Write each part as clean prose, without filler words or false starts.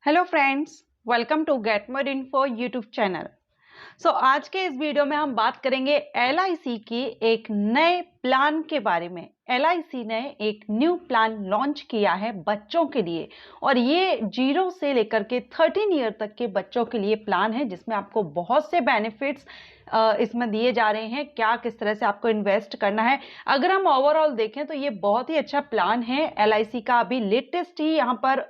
Hello friends, welcome to Get More Info YouTube channel. आज के इस वीडियो में हम बात करेंगे एलआईसी की एक नए प्लान के बारे में। एलआईसी ने एक न्यू प्लान लॉन्च किया है बच्चों के लिए और ये 0 से लेकर के 13 ईयर तक के बच्चों के लिए प्लान है जिसमें आपको बहुत से बेनिफिट्स इसमें दिए जा रहे हैं। क्या किस तरह से आपको इन्वेस्ट करना है, अगर हम ओवरऑल देखें तो ये बहुत ही अच्छा प्लान है एलआईसी का। अभी लेटेस्ट ही यहाँ पर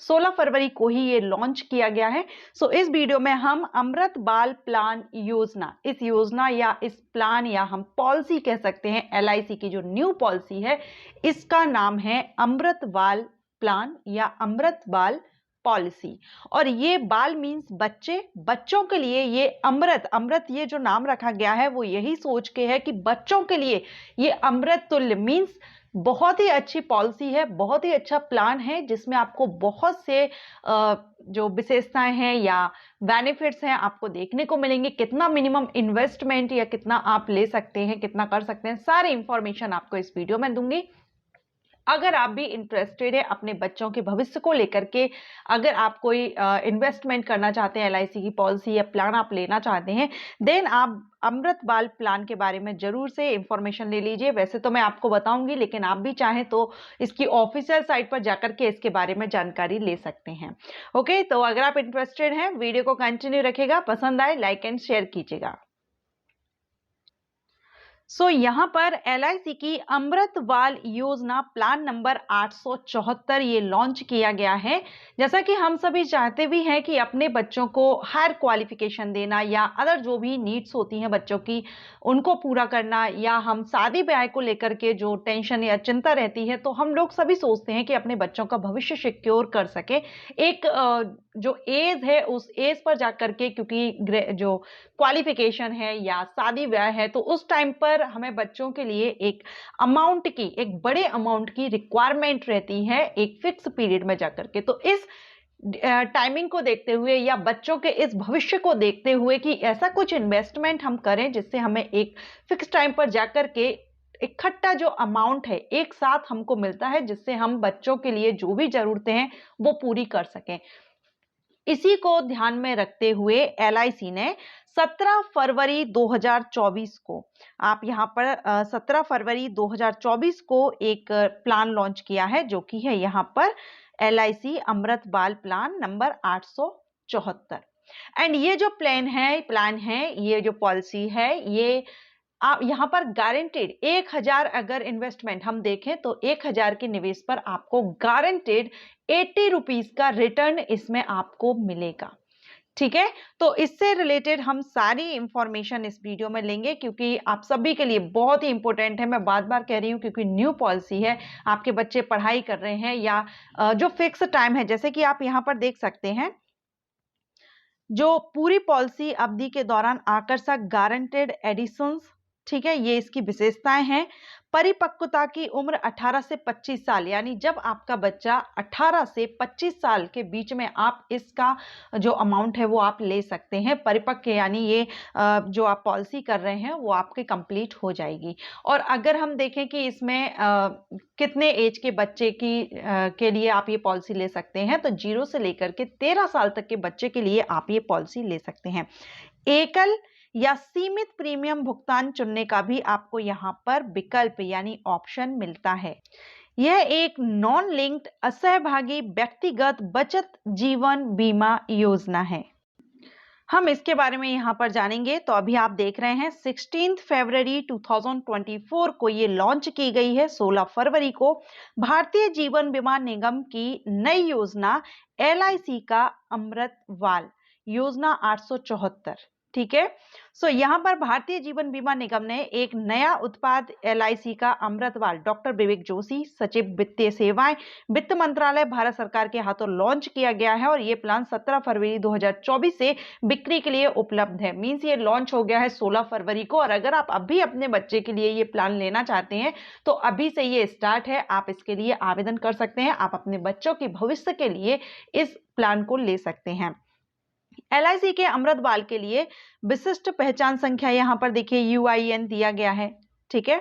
16 फरवरी को ही ये लॉन्च किया गया है। इस वीडियो में हम अमृत बाल प्लान योजना, इस योजना या इस प्लान या हम पॉलिसी कह सकते हैं, एलआईसी की जो न्यू पॉलिसी है इसका नाम है अमृत बाल प्लान या अमृत बाल पॉलिसी। और ये बाल मीन्स बच्चे, बच्चों के लिए ये अमृत ये जो नाम रखा गया है वो यही सोच के है कि बच्चों के लिए ये अमृत तुल्य मीन्स बहुत ही अच्छी पॉलिसी है, बहुत ही अच्छा प्लान है जिसमें आपको बहुत से जो विशेषताएं हैं या बेनिफिट्स हैं आपको देखने को मिलेंगे। कितना मिनिमम इन्वेस्टमेंट या कितना आप ले सकते हैं, कितना कर सकते हैं, सारी इंफॉर्मेशन आपको इस वीडियो में दूंगी। अगर आप भी इंटरेस्टेड है अपने बच्चों के भविष्य को लेकर के, अगर आप कोई इन्वेस्टमेंट करना चाहते हैं, एलआईसी की पॉलिसी या प्लान आप लेना चाहते हैं, देन आप अमृत बाल प्लान के बारे में जरूर से इंफॉर्मेशन ले लीजिए। वैसे तो मैं आपको बताऊंगी, लेकिन आप भी चाहें तो इसकी ऑफिशियल साइट पर जाकर के इसके बारे में जानकारी ले सकते हैं। ओके, तो अगर आप इंटरेस्टेड हैं वीडियो को कंटिन्यू रखिएगा, पसंद आए लाइक एंड शेयर कीजिएगा। यहां पर एलआईसी की अमृत बाल योजना प्लान नंबर 874 ये लॉन्च किया गया है। जैसा कि हम सभी चाहते भी हैं कि अपने बच्चों को हायर क्वालिफिकेशन देना या अदर जो भी नीड्स होती हैं बच्चों की उनको पूरा करना, या हम शादी ब्याह को लेकर के जो टेंशन या चिंता रहती है तो हम लोग सभी सोचते हैं कि अपने बच्चों का भविष्य सिक्योर कर सके। एक जो एज है उस एज पर जाकर के, क्योंकि जो क्वालिफिकेशन है या शादी ब्याह है तो उस टाइम पर हमें बच्चों के लिए एक अमाउंट की, एक बड़े अमाउंट की रिक्वायरमेंट रहती है एक फिक्स पीरियड में जाकर के। तो इस टाइमिंग को देखते हुए या बच्चों के इस भविष्य को देखते हुए कि ऐसा कुछ इन्वेस्टमेंट हम करें जिससे हमें एक फिक्स टाइम पर जाकर के इकट्ठा जो अमाउंट है एक साथ हमको मिलता है, जिससे हम बच्चों के लिए जो भी जरूरतें हैं वो पूरी कर सकें। इसी को ध्यान में रखते हुए एलआईसी ने 17 फरवरी 2024 को, आप यहां पर 17 फरवरी 2024 को एक प्लान लॉन्च किया है जो कि है यहां पर एलआईसी अमृत बाल प्लान नंबर 874। एंड ये जो प्लान है, ये जो पॉलिसी है, ये आप यहां पर गारंटेड 1000 अगर इन्वेस्टमेंट हम देखें तो 1000 के निवेश पर आपको गारंटेड 80 रुपीज का रिटर्न इसमें आपको मिलेगा। ठीक है, तो इससे रिलेटेड हम सारी इंफॉर्मेशन इस वीडियो में लेंगे क्योंकि आप सभी के लिए बहुत ही इंपॉर्टेंट है। मैं बार बार कह रही हूं क्योंकि न्यू पॉलिसी है, आपके बच्चे पढ़ाई कर रहे हैं या जो फिक्स टाइम है, जैसे कि आप यहां पर देख सकते हैं, जो पूरी पॉलिसी अवधि के दौरान आकर्षक गारंटेड एडिशंस, ठीक है, ये इसकी विशेषताएं हैं। परिपक्वता की उम्र 18 से 25 साल, यानी जब आपका बच्चा 18 से 25 साल के बीच में आप इसका जो अमाउंट है वो आप ले सकते हैं। परिपक्व यानी ये जो आप पॉलिसी कर रहे हैं वो आपके कंप्लीट हो जाएगी। और अगर हम देखें कि इसमें कितने एज के बच्चे के लिए आप ये पॉलिसी ले सकते हैं, तो 0 से लेकर के 13 साल तक के बच्चे के लिए आप ये पॉलिसी ले सकते हैं। एकल या सीमित प्रीमियम भुगतान चुनने का भी आपको यहां पर विकल्प यानी ऑप्शन मिलता है। यह एक नॉन लिंक्ड असहभागी व्यक्तिगत बचत जीवन बीमा योजना है। हम इसके बारे में यहां पर जानेंगे। तो अभी आप देख रहे हैं 16 फरवरी 2024 को ये लॉन्च की गई है। 16 फरवरी को भारतीय जीवन बीमा निगम की नई योजना एलआईसी का अमृत बाल योजना 874, ठीक है। यहां पर भारतीय जीवन बीमा निगम ने एक नया उत्पाद एलआईसी का अमृत बाल, डॉक्टर विवेक जोशी, सचिव वित्तीय सेवाएं, वित्त मंत्रालय, भारत सरकार के हाथों लॉन्च किया गया है। और ये प्लान 17 फरवरी 2024 से बिक्री के लिए उपलब्ध है। मींस ये लॉन्च हो गया है 16 फरवरी को। और अगर आप अभी अपने बच्चे के लिए ये प्लान लेना चाहते हैं तो अभी से ये स्टार्ट है, आप इसके लिए आवेदन कर सकते हैं। आप अपने बच्चों के भविष्य के लिए इस प्लान को ले सकते हैं। एलआईसी के अमृत बाल के लिए विशिष्ट पहचान संख्या यहां पर देखिए UIN दिया गया है, ठीक है।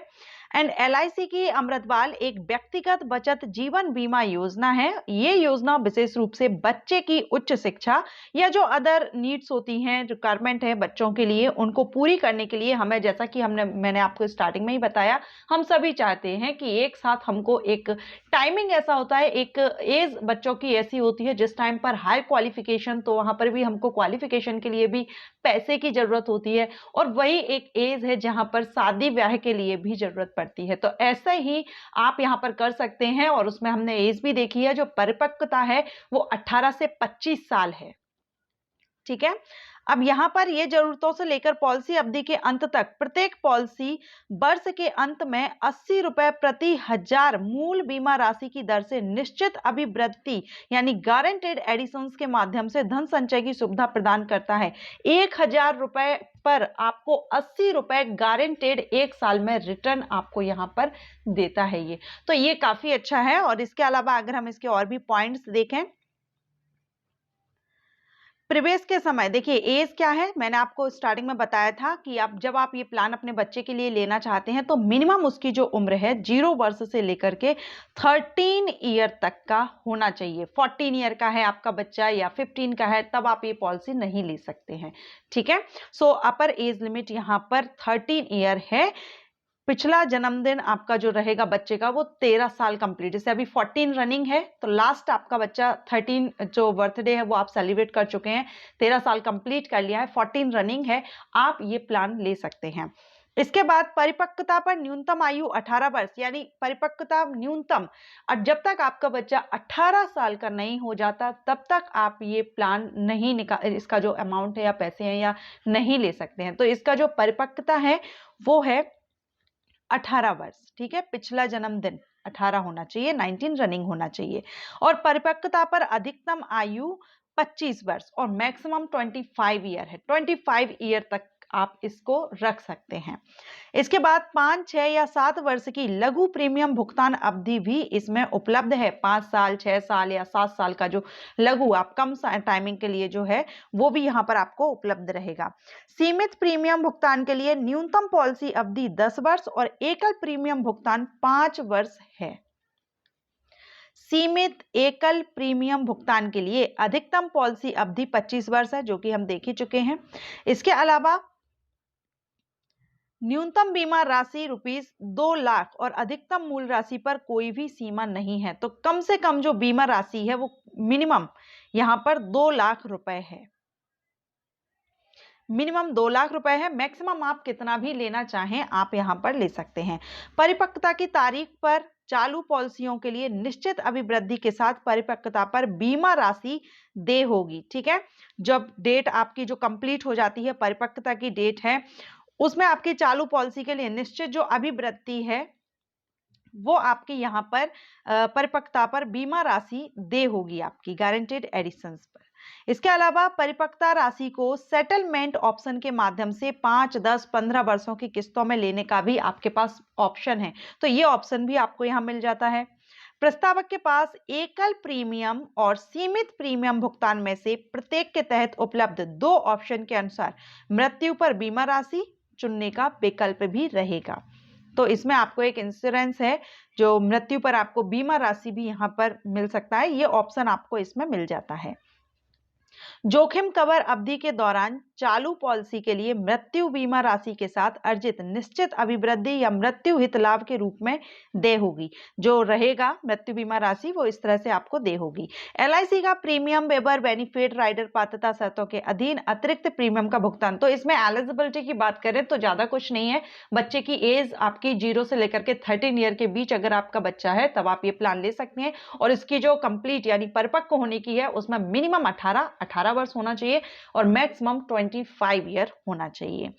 एंड एलआईसी की अमृतवाल एक व्यक्तिगत बचत जीवन बीमा योजना है। ये योजना विशेष रूप से बच्चे की उच्च शिक्षा या जो अदर नीड्स होती हैं, रिक्वायरमेंट है बच्चों के लिए, उनको पूरी करने के लिए हमें, जैसा कि मैंने आपको स्टार्टिंग में ही बताया, हम सभी चाहते हैं कि एक साथ हमको एक टाइमिंग ऐसा होता है, एक एज बच्चों की ऐसी होती है जिस टाइम पर हाई क्वालिफिकेशन, तो वहां पर भी हमको क्वालिफिकेशन के लिए भी पैसे की जरूरत होती है, और वही एक एज है जहां पर शादी ब्याह के लिए भी जरूरत पड़ती है। तो ऐसा ही आप यहां पर कर सकते हैं, और उसमें हमने एज भी देखी है, जो परिपक्वता है वो 18 से 25 साल है। ठीक है, अब यहां पर ये जरूरतों से लेकर पॉलिसी अवधि के अंत तक प्रत्येक पॉलिसी वर्ष के अंत में 80 रुपए प्रति हजार मूल बीमा राशि की दर से निश्चित अभिवृद्धि यानी गारंटेड एडिशंस के माध्यम से धन संचय की सुविधा प्रदान करता है। 1000 रुपए पर आपको 80 रुपए गारंटेड एक साल में रिटर्न आपको यहां पर देता है। ये तो ये काफी अच्छा है। और इसके अलावा अगर हम इसके और भी पॉइंट्स देखें, प्रवेश के समय देखिए, एज क्या है, मैंने आपको स्टार्टिंग में बताया था कि आप जब आप ये प्लान अपने बच्चे के लिए लेना चाहते हैं तो मिनिमम उसकी जो उम्र है 0 वर्ष से लेकर के 13 ईयर तक का होना चाहिए। 14 ईयर का है आपका बच्चा या 15 का है, तब आप ये पॉलिसी नहीं ले सकते हैं। ठीक है, सो अपर एज लिमिट यहाँ पर 13 ईयर है। पिछला जन्मदिन आपका जो रहेगा बच्चे का वो 13 साल कंप्लीट, जैसे अभी 14 रनिंग है तो लास्ट आपका बच्चा 13 जो बर्थडे है वो आप सेलिब्रेट कर चुके हैं, 13 साल कंप्लीट कर लिया है, 14 रनिंग है, आप ये प्लान ले सकते हैं। इसके बाद परिपक्वता पर न्यूनतम आयु 18 वर्ष, यानी परिपक्वता न्यूनतम, और जब तक आपका बच्चा 18 साल का नहीं हो जाता तब तक आप ये प्लान नहीं निकाल, इसका जो अमाउंट है या पैसे हैं या नहीं ले सकते हैं। तो इसका जो परिपक्वता है वो है 18 वर्ष। ठीक है, पिछला जन्मदिन 18 होना चाहिए, 19 रनिंग होना चाहिए। और परिपक्वता पर अधिकतम आयु 25 वर्ष और मैक्सिमम 25 ईयर है, 25 ईयर तक आप इसको रख सकते हैं। इसके बाद 5, 6 या 7 वर्ष की लघु प्रीमियम भुगतान अवधि भी इसमें उपलब्ध है। 5 साल, 6 साल या 7 साल का जो लघु, आप कम टाइमिंग के लिए जो है वो भी यहाँ पर आपको उपलब्ध रहेगा। सीमित प्रीमियम भुगतान के लिए न्यूनतम पॉलिसी अवधि 10 वर्ष और एकल प्रीमियम भुगतान 5 वर्ष है। सीमित एकल प्रीमियम भुगतान के लिए अधिकतम पॉलिसी अवधि 25 वर्ष है, जो कि हम देख ही चुके हैं। इसके अलावा न्यूनतम बीमा राशि ₹2 लाख और अधिकतम मूल राशि पर कोई भी सीमा नहीं है। तो कम से कम जो बीमा राशि है वो मिनिमम यहां पर 2 लाख रुपए है, मिनिमम 2 लाख रुपए है। मैक्सिमम आप कितना भी लेना चाहें आप यहां पर ले सकते हैं। परिपक्वता की तारीख पर चालू पॉलिसियों के लिए निश्चित अभिवृद्धि के साथ परिपक्वता पर बीमा राशि देय होगी। ठीक है, जब डेट आपकी जो कंप्लीट हो जाती है, परिपक्वता की डेट है, उसमें आपकी चालू पॉलिसी के लिए निश्चित जो अभिवृद्धि है वो आपकी यहां पर परिपक्वता पर बीमा राशि देय होगी आपकी गारंटेड एडिशंस पर। इसके अलावा परिपक्वता राशि को सेटलमेंट ऑप्शन के माध्यम से 5, 10, 15 वर्षों की किस्तों में लेने का भी आपके पास ऑप्शन है, तो ये ऑप्शन भी आपको यहां मिल जाता है। प्रस्तावक के पास एकल प्रीमियम और सीमित प्रीमियम भुगतान में से प्रत्येक के तहत उपलब्ध 2 ऑप्शन के अनुसार मृत्यु पर बीमा राशि चुनने का विकल्प भी रहेगा। तो इसमें आपको एक इंश्योरेंस है, जो मृत्यु पर आपको बीमा राशि भी यहां पर मिल सकता है, ये ऑप्शन आपको इसमें मिल जाता है। जोखिम कवर अवधि के दौरान चालू पॉलिसी के लिए मृत्यु बीमा राशि के साथ अर्जित निश्चित अभिवृद्धि या मृत्यु हित लाभ के रूप में देय होगी। जो रहेगा मृत्यु बीमा राशि वो इस तरह से आपको देय होगी। एलआईसी का प्रीमियम वेबर बेनिफिट राइडर पात्रता शर्तों के अधीन अतिरिक्त प्रीमियम का भुगतान, तो इसमें एलिजिबिलिटी की बात करें तो ज्यादा कुछ नहीं है। बच्चे की एज आपकी 0 से लेकर के 13 ईयर के बीच अगर आपका बच्चा है तब आप ये प्लान ले सकते हैं। और इसकी जो कंप्लीट यानी परिपक्व होने की है उसमें मिनिमम 18 वर्ष होना चाहिए और मैक्सिमम 25 ईयर होना चाहिए।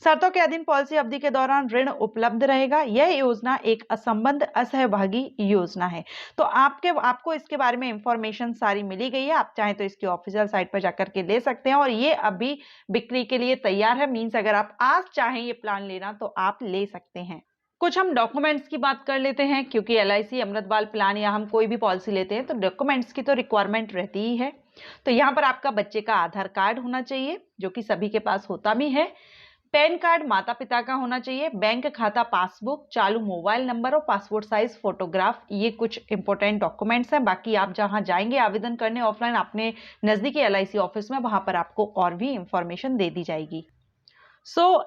शर्तों के अधीन पॉलिसी अवधि के दौरान ऋण उपलब्ध रहेगा। यह योजना एक असंबद्ध असहभागी योजना है। तो आपको इसके बारे में इंफॉर्मेशन सारी मिली गई है। आप चाहें तो इसकी ऑफिशियल साइट पर जाकर के ले सकते हैं और ये अभी बिक्री के लिए तैयार है। मींस अगर आप आज चाहें ये प्लान लेना तो आप ले सकते हैं। कुछ हम डॉक्यूमेंट्स की बात कर लेते हैं, क्योंकि एलआईसी अमृतबाल प्लान या हम कोई भी पॉलिसी लेते हैं तो डॉक्यूमेंट्स की तो रिक्वायरमेंट रहती ही है। तो यहाँ पर आपका बच्चे का आधार कार्ड होना चाहिए, जो कि सभी के पास होता भी है। पैन कार्ड माता-पिता का होना चाहिए, बैंक खाता पासबुक, चालू मोबाइल नंबर और पासपोर्ट साइज फोटोग्राफ, ये कुछ इंपॉर्टेंट डॉक्यूमेंट्स हैं। बाकी आप जहां जाएंगे आवेदन करने ऑफलाइन अपने नजदीकी एलआईसी ऑफिस में, वहां पर आपको और भी इंफॉर्मेशन दे दी जाएगी।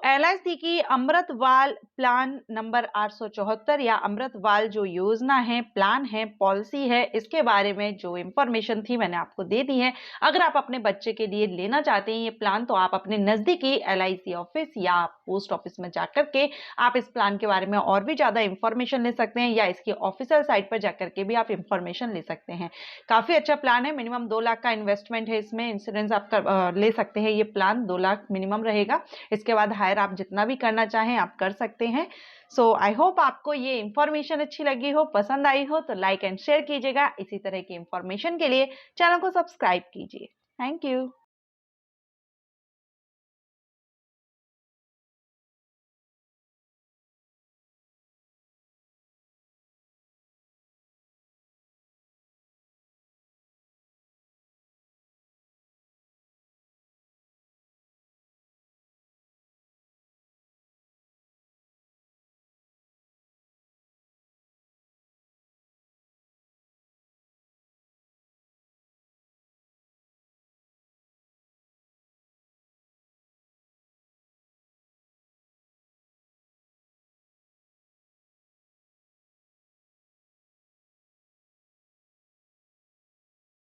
एलआईसी की अमृतवाल प्लान नंबर 874 या अमृतवाल जो योजना है, प्लान है, पॉलिसी है, इसके बारे में जो इंफॉर्मेशन थी मैंने आपको दे दी है। अगर आप अपने बच्चे के लिए लेना चाहते हैं ये प्लान, तो आप अपने नजदीकी एलआईसी ऑफिस या पोस्ट ऑफिस में जाकर के आप इस प्लान के बारे में और भी ज्यादा इंफॉर्मेशन ले सकते हैं, या इसकी ऑफिशियल साइट पर जाकर के भी आप इंफॉर्मेशन ले सकते हैं। काफी अच्छा प्लान है, मिनिमम 2 लाख का इन्वेस्टमेंट है इसमें, इंश्योरेंस आप ले सकते हैं। ये प्लान 2 लाख मिनिमम रहेगा, इसके बाद हायर आप जितना भी करना चाहें आप कर सकते हैं। आई होप आपको ये इंफॉर्मेशन अच्छी लगी हो, पसंद आई हो, तो लाइक एंड शेयर कीजिएगा। इसी तरह की इंफॉर्मेशन के लिए चैनल को सब्सक्राइब कीजिए। Thank you.